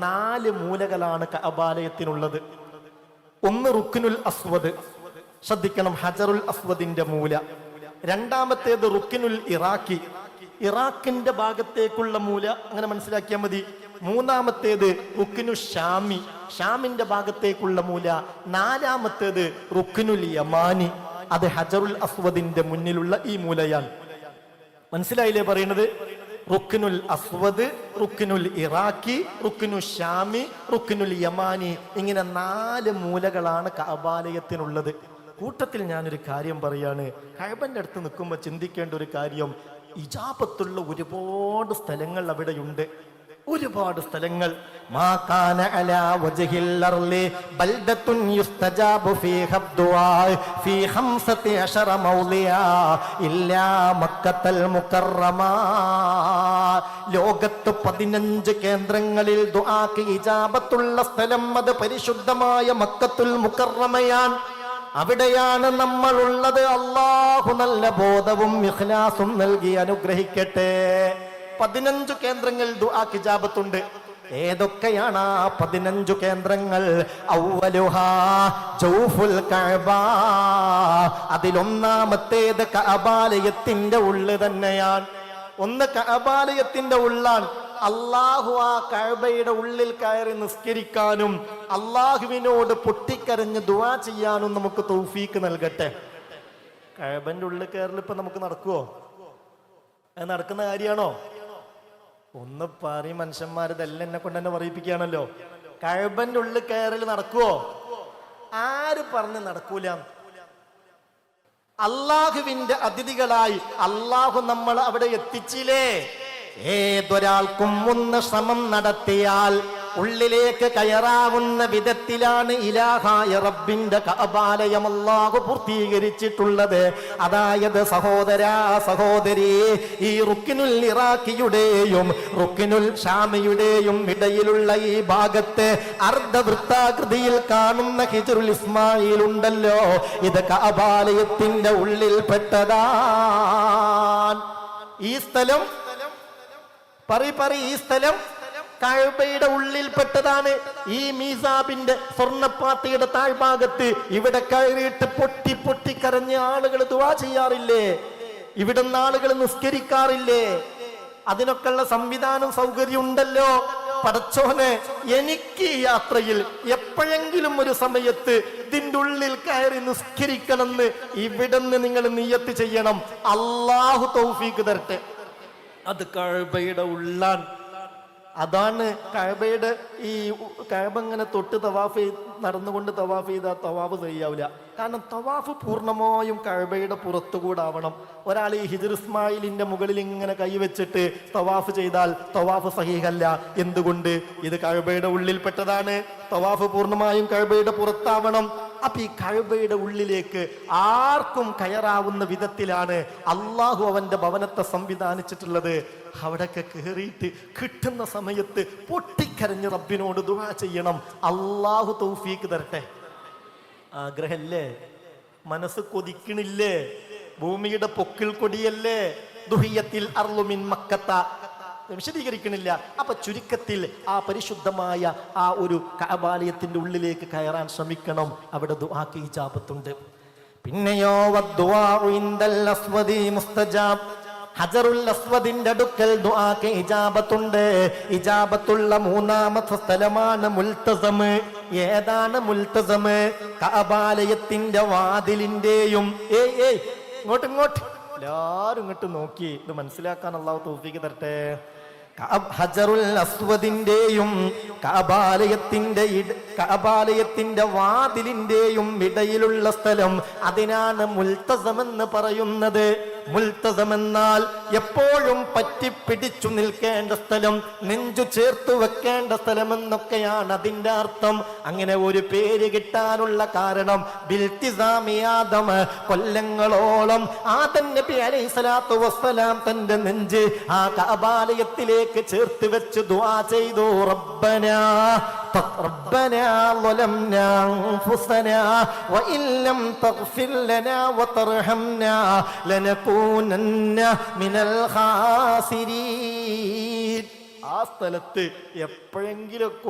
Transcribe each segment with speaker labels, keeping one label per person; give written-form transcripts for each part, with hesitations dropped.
Speaker 1: 4 മൂലകളാണ് കഅബാലയത്തിനുള്ളത്. ഒന്ന് റുക്നുൽ അസ്വദ്, ശ്രദ്ധിക്കണം, ഹജറുൽ അസ്വദിന്റെ മൂല. രണ്ടാമത്തേത് റുക്നുൽ ഇറാഖി, ഇറാഖിന്റെ ഭാഗത്തേക്കുള്ള മൂല, അങ്ങനെ മനസ്സിലാക്കിയാൽ മതി. മൂന്നാമത്തേത് റുക്നു ഷാമി, ഷാമിന്റെ ഭാഗത്തേക്കുള്ള മൂല. നാലാമത്തേത് റുക്നുൽ യമാനി, അത് ഹജറുൽ അസ്വദിന്റെ മുന്നിലുള്ള ഈ മൂലയാണ്. മനസ്സിലായില്ലേ പറയുന്നത്? റുക്നുൽ അസ്വദ്, റുക്നുൽ ഇറാഖി, റുക്നു ഷാമി, റുക്നുൽ യമാനി, ഇങ്ങനെ 4 മൂലകളാണ് കഅബാലയത്തിനുള്ളത്. കൂട്ടത്തിൽ ഞാനൊരു കാര്യം പറയാണ്, കഅബന്റെ അടുത്ത് നിൽക്കുമ്പോൾ ചിന്തിക്കേണ്ട ഒരു കാര്യം, ഇജാബത്തുള്ള ഒരുപാട് സ്ഥലങ്ങൾ അവിടെയുണ്ട്, ഒരുപാട് സ്ഥലങ്ങൾ. മാ കാന അലാ വജ്ഹിൽ അർളി ബൽദത്തുൻ യുസ്തജാബു ഫീഹ ദുആ ഫീ 15 മൗളിയാ ഇല്ലാ മക്കത്തൽ മുകറമ. ലോകത്ത് 15 കേന്ദ്രങ്ങളിൽ ദുആക്ക് ഇജാബത്തുള്ള സ്ഥലം അത് പരിശുദ്ധമായ മക്കത്തുൽ മുകറമയാണ്. അവിടെയാണ് നമ്മൾ ഉള്ളത്. അല്ലാഹു നല്ല ബോധവും ഇഖ്ലാസും നൽകി അനുഗ്രഹിക്കട്ടെ. 15 കേന്ദ്രങ്ങൾ ദുആക്ക് ഇജാബത്തുണ്ട്. ഏതൊക്കെയാണ് ആ 15 കേന്ദ്രങ്ങൾ? അവ്വലുഹാ ജൗഫുൽ കഅബ, അതിലൊന്നാമത്തേത് കഅബാലയത്തിന്റെ ഉള്ള് തന്നെയാണ്. ഒന്ന് കഅബാലയത്തിന്റെ ഉള്ളാണ്. അള്ളാഹു ആ കഅബയുടെ ഉള്ളിൽ കയറി നിസ്കരിക്കാനും അള്ളാഹുവിനോട് പൊട്ടിക്കരഞ്ഞ് ദുആ ചെയ്യാനും നമുക്ക് തൗഫീക്ക് നൽകട്ടെ. കഅബന്റെ ഉള്ളിൽ കയറൽ ഇപ്പൊ നമുക്ക് നടക്കുവോ? അത് നടക്കുന്ന കാര്യമാണോ? ഒന്ന് പറയും മനുഷ്യന്മാർ, ഇതെല്ലാം എന്നെ കൊണ്ട് തന്നെ പറയിപ്പിക്കുകയാണല്ലോ. കഅബന്റെ ഉള്ളിൽ കയറൽ നടക്കുവോ? ആര് പറഞ്ഞ് നടക്കൂല? അള്ളാഹുവിന്റെ അതിഥികളായി അള്ളാഹു നമ്മൾ അവിടെ എത്തിച്ചില്ലേ? ഏതൊരാൾക്കും ഒന്ന് ശ്രമം നടത്തിയാൽ ഉള്ളിലേക്ക് കയറാവുന്ന വിധത്തിലാണ് ഇലാഹായ റബ്ബിന്റെ കഅബാലയം അല്ലാഹു പൂർത്തീകരിച്ചിട്ടുള്ളത്. അതായത് സഹോദരാ സഹോദരി, ഈ റുക്നുൽ ഇറാഖിയുടെയും റുക്നുൽ ഷാമിയുടെയും ഇടയിലുള്ള ഈ ഭാഗത്ത് അർദ്ധവൃത്താകൃതിയിൽ കാണുന്ന ഹിജ്റുൽ ഇസ്മായിൽ ഉണ്ടല്ലോ, ഇത് കഅബാലയത്തിന്റെ ഉള്ളിൽ പെട്ടതാണ്. ഈ സ്ഥലം ഈ സ്ഥലം കഅബയുടെ ഉള്ളിൽപ്പെട്ടതാണ്. ഈ മീസാബിന്റെ സ്വർണ്ണപ്പാത്തിയുടെ താഴ്ഭാഗത്ത് ഇവിടെ കയറിയിട്ട് പൊട്ടി പൊട്ടി കരഞ്ഞ ആളുകൾ ദുആ ചെയ്യാറില്ലേ? ഇവിടുന്ന് ആളുകൾ നിസ്കരിക്കാറില്ലേ? അതിനൊക്കെയുള്ള സംവിധാനം സൗകര്യം ഉണ്ടല്ലോ. പടച്ചോനെ, എനിക്ക് ഈ യാത്രയിൽ എപ്പോഴെങ്കിലും ഒരു സമയത്ത് ഇതിൻ്റെ ഉള്ളിൽ കയറി നിസ്കരിക്കണമെന്ന് ഇവിടുന്ന് നിങ്ങൾ നിയ്യത്ത് ചെയ്യണം. അല്ലാഹു തൗഫീക്ക് തരട്ടെ. അത് കഅബയുടെ ഉള്ളാൻ. അതാണ് കഅബയുടെ ഈ കഅബ ഇങ്ങനെ തൊട്ട് തവാഫ് നടന്നുകൊണ്ട് തവാഫ് ചെയ്താൽ തവാഫ് ചെയ്യാവില്ല. കാരണം തവാഫ് പൂർണ്ണമായും കഅബയുടെ പുറത്തുകൂടാവണം. ഒരാൾ ഈ ഹിജ്ർ ഇസ്മായിലിന്റെ മുകളിൽ ഇങ്ങനെ കൈവച്ചിട്ട് തവാഫ് ചെയ്താൽ തവാഫ് സഹീഹല്ല. എന്തുകൊണ്ട്? ഇത് കഅബയുടെ ഉള്ളിൽപ്പെട്ടതാണ്. തവാഫ് പൂർണ്ണമായും കഅബയുടെ പുറത്താവണം. അപ്പൊ ഈ കഅബയുടെ ഉള്ളിലേക്ക് ആർക്കും കയറാവുന്ന വിധത്തിലാണ് അള്ളാഹു അവന്റെ ഭവനത്തെ സംവിധാനിച്ചിട്ടുള്ളത്. അവിടൊക്കെ കയറിയിട്ട് കിട്ടുന്ന സമയത്ത് പൊട്ടിക്കരഞ്ഞ് റബ്ബിനോട് ദുആ ചെയ്യണം. അള്ളാഹു തൗഫീക്ക് തരട്ടെ. ആഗ്രഹല്ലേ? മനസ്സ് കൊതിക്കണില്ലേ? ഭൂമിയുടെ പൊക്കിൾ കൊടിയല്ലേ? ദുഹിയത്തിൽ അർളു മിൻ മക്കത്ത. വിശദീകരിക്കണില്ല. അപ്പൊ ചുരുക്കത്തിൽ ആ പരിശുദ്ധമായ ആ ഒരു കഅബാലയത്തിന്റെ ഉള്ളിലേക്ക് കയറാൻ ശ്രമിക്കണം. അവിടെ ദുആക്ക് ഇജാബത്തുണ്ട്. പിന്നെയോ വദ്ദുആഉ ഇൻദൽ അസ്വദി മുസ്തജാബ്, ഹജറുൽ അസ്വദിന്റെ അടുക്കൽ ദുആക്ക് ഇജാബത്തുണ്ട്. ഇജാബത്തുള്ള മൂന്നാമത്തെ സ്ഥലമാണ് മുൽത്തസം. ഏതാണ് മുൽത്തസം? കഅബാലയത്തിന്റെ വാതിലിന്റെയും ഇങ്ങോട്ട് എല്ലാരും ഇങ്ങോട്ട് നോക്കി ഇത് മനസ്സിലാക്കാൻ അല്ലാഹു തൗഫീഖ് തരട്ടെ. ഹജറുൽ അസ്വദിന്റെയും കഅബാലയത്തിന്റെ വാതിലിന്റെയും ഇടയിലുള്ള സ്ഥലം, അതിനാണ് മുൽത്തസം എന്ന് പറയുന്നത്. മുൽത്തസം എന്നാൽ എപ്പോഴും പറ്റിപ്പിടിച്ചു നിൽക്കേണ്ട സ്ഥലം, നെഞ്ചു ചേർത്തു വെക്കേണ്ട സ്ഥലം എന്നൊക്കെയാണ് അതിന്റെ അർത്ഥം. അങ്ങനെ ഒരു പേര് കിട്ടാനുള്ള കാരണം ബിൽത്തിസാമി ആദം, കൊല്ലങ്ങളോളം ആദം നബി അലൈഹിസ്സലാത്തു വസ്സലാം തന്റെ നെഞ്ച് ആ കഅബാലയത്തിലേക്ക് ചേർത്ത് വെച്ച് ദുആ ചെയ്തു. റബ്ബനാ ളലംനാ അൻഫുസനാ വഇൻ ലം തഗ്ഫിർ ലനാ വതർഹംനാ ലനകൂനന്ന മിനൽ ഖാസിരീൻ. ആ സ്ഥലത്ത് എപ്പോഴെങ്കിലൊക്കെ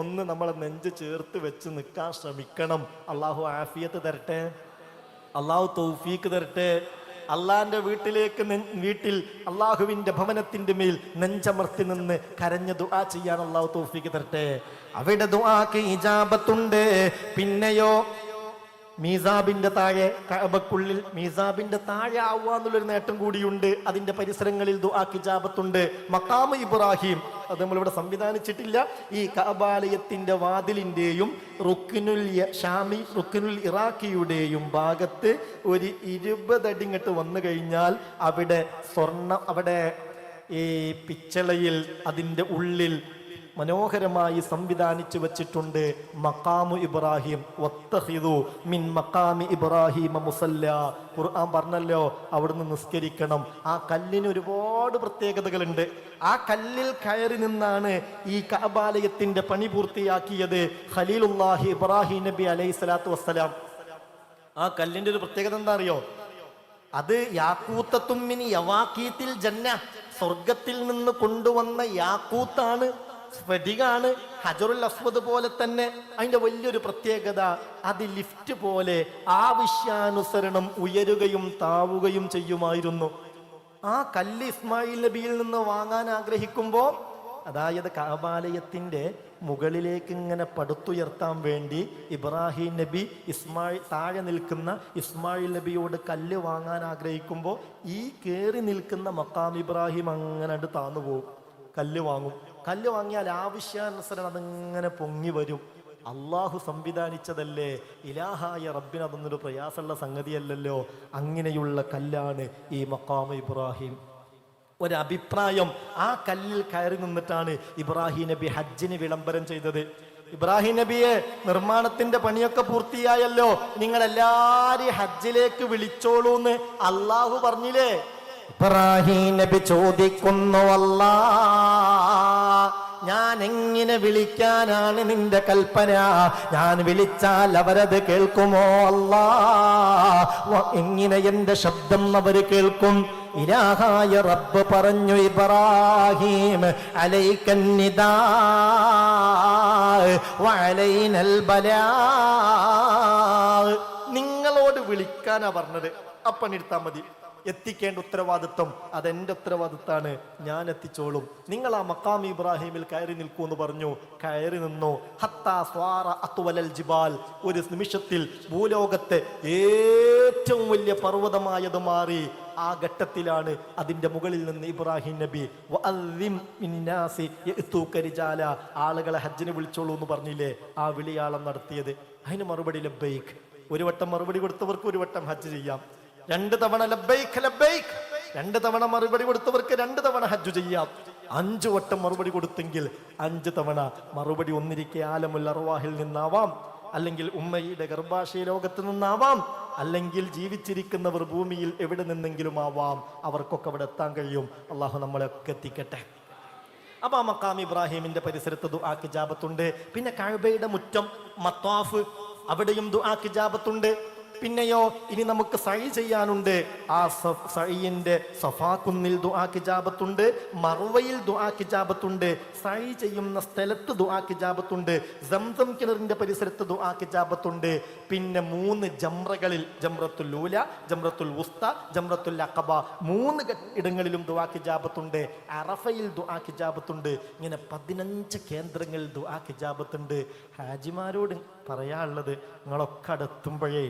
Speaker 1: ഒന്ന് നമ്മളെ നെഞ്ച് ചേർത്ത് വെച്ച് നിൽക്കാൻ ശ്രമിക്കണം. അള്ളാഹു ആഫിയത്ത് തരട്ടെ, അള്ളാഹു തൗഫീക്ക് തരട്ടെ. അള്ളാന്റെ വീട്ടിൽ അള്ളാഹുവിന്റെ ഭവനത്തിന്റെ മേൽ നെഞ്ചമർത്തി നിന്ന് കരഞ്ഞ ദുആ ചെയ്യാൻ അള്ളാഹു തൗഫീക്ക് തരട്ടെ. അവിടെ ദുആക്ക് ഇജാബത്തുണ്ട്. പിന്നെയോ മീസാബിന്റെ താഴെ, കഅബക്കുള്ളിൽ മീസാബിന്റെ താഴെ ആവുക എന്നുള്ളൊരു നേട്ടം കൂടിയുണ്ട്. അതിന്റെ പരിസരങ്ങളിൽ ദുആക്ക് ഇജാബത്തുണ്ട്. മഖാമ് ഇബ്രാഹിം അത് നമ്മളിവിടെ സംവിധാനിച്ചിട്ടില്ല. ഈ കഅബാലയത്തിന്റെ വാതിലിന്റെയും റുക്നുൽ ഇറാഖിയുടെയും ഭാഗത്ത് ഒരു 20 അടി ഇങ്ങോട്ട് വന്നു കഴിഞ്ഞാൽ അവിടെ ഈ പിച്ചളയിൽ അതിൻ്റെ ഉള്ളിൽ മനോഹരമായി സംവിധാനിച്ചു വച്ചിട്ടുണ്ട് മഖാമു ഇബ്രാഹിം. വത്തഖിദു മിൻ മഖാമി ഇബ്രാഹിം മുസല്ല. ഖുർആൻ പറഞ്ഞല്ലോ അവിടുന്ന് നിസ്കരിക്കണം. ആ കല്ലിന് ഒരുപാട് പ്രത്യേകതകളുണ്ട്. ആ കല്ലിൽ കയറി നിന്നാണ് ഈ കഅബാലയത്തിന്റെ പണി പൂർത്തിയാക്കിയത് ഖലീലുല്ലാഹി ഇബ്രാഹിം നബി അലൈഹി സ്വലാത്തു വസ്സലാം. ആ കല്ലിന്റെ ഒരു പ്രത്യേകത എന്താ അറിയോ? അത് യാക്കൂത്തത്തും മിൻ യവാഖീത്തിൽ ജന്ന, സ്വർഗത്തിൽ നിന്ന് കൊണ്ടുവന്ന യാക്കൂത്താണ്, സ്ഫടികാണ്. ഹജറുൽ അസ്വദ് പോലെ തന്നെ അതിന്റെ വലിയൊരു പ്രത്യേകത, അത് ലിഫ്റ്റ് പോലെ ആവശ്യാനുസരണം ഉയരുകയും താവുകയും ചെയ്യുമായിരുന്നു. ആ കല്ല് ഇസ്മായിൽ നബിയിൽ നിന്ന് വാങ്ങാൻ ആഗ്രഹിക്കുമ്പോൾ, അതായത് കഅബാലയത്തിന്റെ മുകളിലേക്ക് ഇങ്ങനെ പടുത്തുയർത്താൻ വേണ്ടി ഇബ്രാഹിം നബി താഴെ നിൽക്കുന്ന ഇസ്മായിൽ നബിയോട് കല്ല് വാങ്ങാൻ ആഗ്രഹിക്കുമ്പോൾ ഈ കയറി നിൽക്കുന്ന മഖാം ഇബ്രാഹിം അങ്ങനെ താന്നു പോകും. കല്ല് വാങ്ങും. കല്ല് വാങ്ങിയാൽ ആവശ്യാനുസരണം അതിങ്ങനെ പൊങ്ങി വരും. അള്ളാഹു സംവിധാനിച്ചതല്ലേ, ഇലാഹായ റബ്ബിന് അതൊന്നൊരു പ്രയാസമുള്ള സംഗതിയല്ലല്ലോ. അങ്ങനെയുള്ള കല്ലാണ് ഈ മഖാം ഇബ്രാഹിം. ഒരഭിപ്രായം, ആ കല്ലിൽ കയറി നിന്നിട്ടാണ് ഇബ്രാഹിം നബി ഹജ്ജിന് വിളംബരം ചെയ്തത്. ഇബ്രാഹിം നബിയെ, നിർമ്മാണത്തിന്റെ പണിയൊക്കെ പൂർത്തിയായല്ലോ, നിങ്ങൾ എല്ലാരെയും ഹജ്ജിലേക്ക് വിളിച്ചോളൂന്ന് അള്ളാഹു പറഞ്ഞില്ലേ? ഇബ്രാഹിം നബി ചോദിക്കുന്നു, അല്ലാ ഞാൻ എങ്ങനെ വിളിക്കാനാണ് നിന്റെ കൽപ്പന? ഞാൻ വിളിച്ചാൽ അവരത് കേൾക്കുമോ അല്ലാ? എങ്ങനെ എന്റെ ശബ്ദം അവര് കേൾക്കും? ഇലാഹായ റബ്ബ് പറഞ്ഞു, ഇബ്രാഹിം അലൈക്കൻ നിദാ വഅലൈനൽ ബലാ. നിങ്ങളോട് വിളിക്കാനാ പറഞ്ഞത്, അപ്പണിരുത്താ മതി. എത്തിക്കേണ്ട ഉത്തരവാദിത്വം അതെന്റെ ഉത്തരവാദിത്വമാണ്, ഞാൻ എത്തിച്ചോളും. നിങ്ങൾ ആ മഖാം ഇബ്രാഹിമിൽ കയറി നിൽക്കൂ എന്ന് പറഞ്ഞു. കയറി നിന്നു. ഹത്താ സ്വാറ അത്വലൽ ജിബാൽ. ഒരു നിമിഷത്തിൽ ഭൂലോകത്തെ ഏറ്റവും വലിയ പർവ്വതമായത് മാറി. ആ ഘട്ടത്തിലാണ് അതിന്റെ മുകളിൽ നിന്ന് ഇബ്രാഹിം നബി ആളുകളെ ഹജ്ജിന് വിളിച്ചോളൂ എന്ന് പറഞ്ഞില്ലേ, ആ വിളിയാളം നടത്തിയത്. അതിന് മറുപടി ലബ്ബൈക്ക്. ഒരു വട്ടം മറുപടി കൊടുത്തവർക്ക് ഒരു വട്ടം ഹജ്ജ് ചെയ്യാം. 2 തവണ ലബ്ബൈക്ക് ലബ്ബൈക്ക്, 2 തവണ മറുപടി കൊടുത്തവർക്ക് 2 തവണ ഹജ്ജ് ചെയ്യാം. 5 വട്ടം മറുപടി കൊടുത്തെങ്കിൽ 5 തവണ മറുപടി ഒന്നിരിക്കെ ആലമുൽ അർവാഹിൽ നിന്നാവാം, അല്ലെങ്കിൽ ഉമ്മയുടെ ഗർഭാശയ ലോകത്ത് നിന്നാവാം, അല്ലെങ്കിൽ ജീവിച്ചിരിക്കുന്നവർ ഭൂമിയിൽ എവിടെ നിന്നെങ്കിലും ആവാം. അവർക്കൊക്കെ അവിടെ എത്താൻ കഴിയും. അള്ളാഹു നമ്മളെയൊക്കെ എത്തിക്കട്ടെ. അപ്പൊ ആ മഖാം ഇബ്രാഹിമിന്റെ പരിസരത്ത് ദുആക്ക് ഇജാബത്തുണ്ട്. പിന്നെ കഅബയുടെ മുറ്റം മത്വാഫ്, അവിടെയും ദുആക്ക് ഇജാബത്തുണ്ട്. പിന്നെയോ ഇനി നമുക്ക് സഅയ് ചെയ്യാനുണ്ട്. ആ സഅയിന്റെ സഫാ കുന്നിൽ ദുആക്ക് ഇജാബത്തുണ്ട്, മർവയിൽ ദുആക്ക് ഇജാബത്തുണ്ട്, സഅയ് ചെയ്യുന്ന സ്ഥലത്ത് ദുആക്ക് ഇജാബത്തുണ്ട്, സംസം കിണറിന്റെ പരിസരത്ത് ദുആക്ക് ഇജാബത്തുണ്ട്. പിന്നെ 3 ജംറകളിൽ, ജംറത്തുൽ ഊല, ജംറത്തുൽ വുസ്ത, ജംറത്തുൽ അഖബ, 3 ഇടങ്ങളിലും ദുആക്ക് ഇജാബത്തുണ്ട്. അറഫയിൽ ദുആക്ക് ഇജാബത്തുണ്ട്. ഇങ്ങനെ 15 കേന്ദ്രങ്ങളിൽ ദുആക്ക് ഇജാബത്തുണ്ട്. ഹാജിമാരോട് പറയാനുള്ളത്, നിങ്ങളൊക്കെ അടുത്തുമ്പോഴേ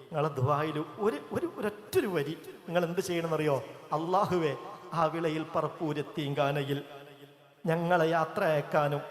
Speaker 1: നിങ്ങളെ ദുആയിൽ ഒരൊറ്റൊരു വരി നിങ്ങൾ എന്ത് ചെയ്യണമെന്നറിയോ? അല്ലാഹുവേ, ആ വിളയിൽ പറപ്പൂരെത്തീങ്കാനയിൽ ഞങ്ങളെ യാത്ര അയക്കാനും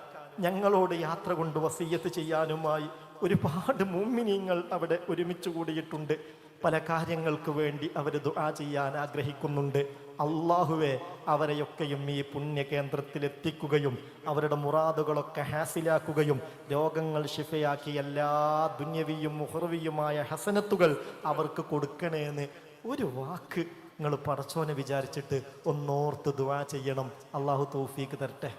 Speaker 1: ഞങ്ങളോട് യാത്ര കൊണ്ട് വസിയ്യത്ത് ചെയ്യാനുമായി ഒരുപാട് മുഅ്മിനീങ്ങൾ അവിടെ ഒരുമിച്ച് കൂടിയിട്ടുണ്ട്. പല കാര്യങ്ങൾക്ക് വേണ്ടി അവർ ദുആ ചെയ്യാൻ ആഗ്രഹിക്കുന്നുണ്ട്. അല്ലാഹുവേ, അവരെയൊക്കെയും ഈ പുണ്യകേന്ദ്രത്തിൽ എത്തിക്കുകയും അവരുടെ മുറാദുകളൊക്കെ ഹാസിലാക്കുകയും രോഗങ്ങൾ ശിഫയാക്കി എല്ലാ ദുന്യവിയും മുഹ്റവിയുമായ ഹസനത്തുകൾ അവർക്ക് കൊടുക്കണേന്ന് ഒരു വാക്ക് നിങ്ങൾ പടച്ചോനെ വിചാരിച്ചിട്ട് ഒന്നോർത്ത് ദുആ ചെയ്യണം. അല്ലാഹു തൗഫീക്ക് തരട്ടെ.